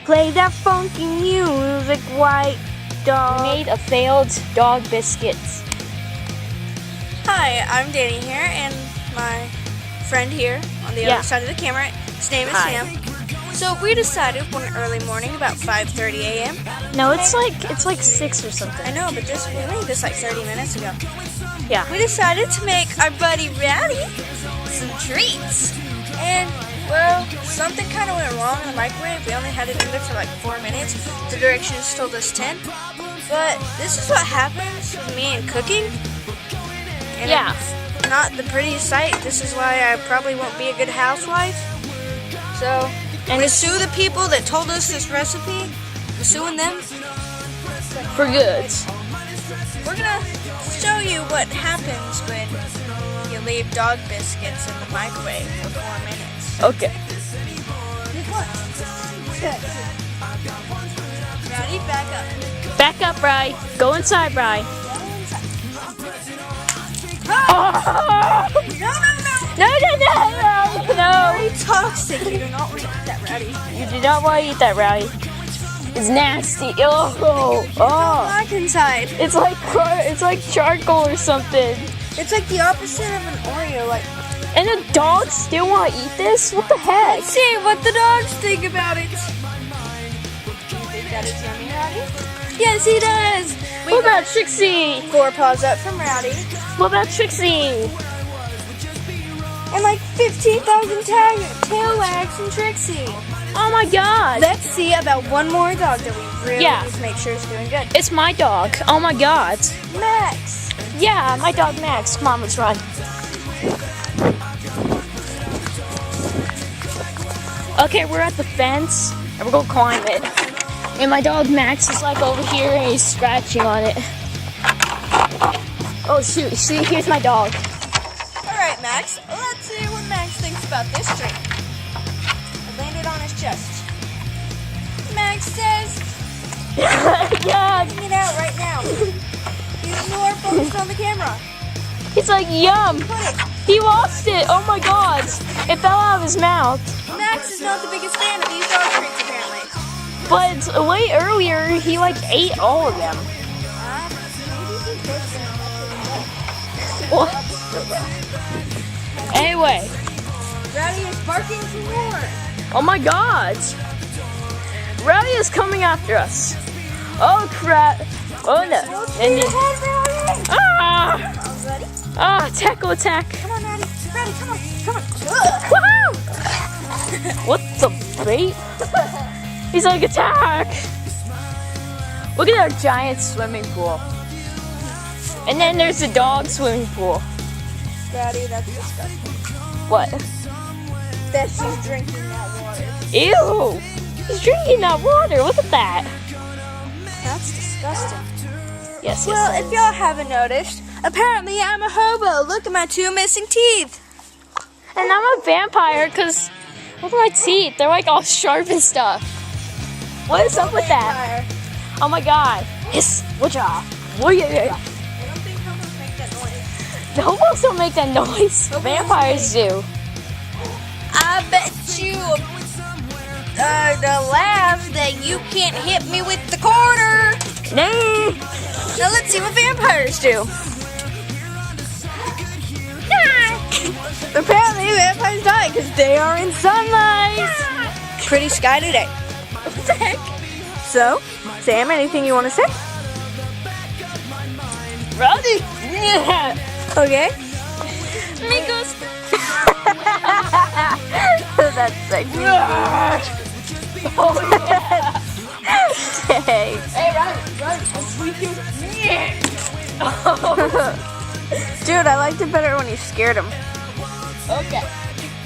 Play that funky music, white dog. We made a failed dog biscuits. Hi, I'm Danny here, and my friend here on the other side of the camera, his name is Sam. So we decided one early morning about 5:30 a.m. No, it's like 6 or something. I know, but we made this like 30 minutes ago. Yeah. We decided to make our buddy Rowdy some treats. And, well, something kind of went wrong in the microwave. We only had it in there for like 4 minutes. The directions told us 10. But this is what happens with me and cooking. And it's not the prettiest sight. This is why I probably won't be a good housewife. So, I'm going to sue the people that told us this recipe. I'm suing them. For good. We're going to show you what happens when you leave dog biscuits in the microwave for 4 minutes. Okay. Rowdy, back up. Back up, Bri. Go inside, Bri. Oh! No. Very toxic. You do not want to eat that, Rowdy. You do not want to eat that, Rowdy. It's nasty. Oh. Black inside. It's like charcoal or something. It's like the opposite of an Oreo. Like, and the dogs still want to eat this? What the heck? let's see what the dogs think about it. Do you think that is yummy, Rowdy? Yes, he does. What about Trixie? 4 paws up from Rowdy. What about Trixie? And like 15,000 tail wags from Trixie. Oh my God. Let's see about one more dog that we really need to make sure is doing good. It's my dog. Oh my God. Max. Yeah, my dog Max. Come on, let's run. Okay, we're at the fence and we're gonna climb it. And my dog Max is like over here and he's scratching on it. Oh shoot, see, here's my dog. Alright, Max, let's see what Max thinks about this tree. I landed on his chest. Max says, Yeah. taking it out right now. You are focused on the camera. He's like, yum. Put it. He lost it. Oh my God. It fell out of his mouth. Max is not the biggest fan of these dog treats, apparently. But way earlier, he like ate all of them. What? Anyway. Rowdy is barking for more. Oh my God. Rowdy is coming after us. Oh crap. Oh no. And tackle attack. Come on, Rowdy. Rowdy, come on. Come on. Woohoo! What the bait? He's like, attack! Look at our giant swimming pool. And then there's the dog swimming pool. Rowdy, that's disgusting. What? That she's drinking that water. Ew! He's drinking that water. Look at that. That's disgusting. Yes, Well, yes. if y'all haven't noticed, apparently I'm a hobo. Look at my 2 missing teeth. And I'm a vampire because look at my teeth. They're like all sharp and stuff. What is up with that? Oh my God. Hiss. Whatcha? Oh yeah. I don't think hobos make that noise. The hobos don't make that noise. Vampires do. I bet you the laugh that you can't hit me with the quarter. Nay. Now let's see what vampires do. Apparently vampires die because they are in sunlight. Pretty sky today. What the heck? So, Sam, anything you want to say? Rowdy. Yeah. Okay. Amigos. That's sexy. Oh, yeah. Hey. Hey, run. Dude, I liked it better when you scared him. Okay.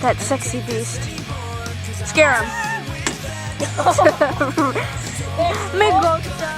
That sexy beast. Scare him. Me gusta.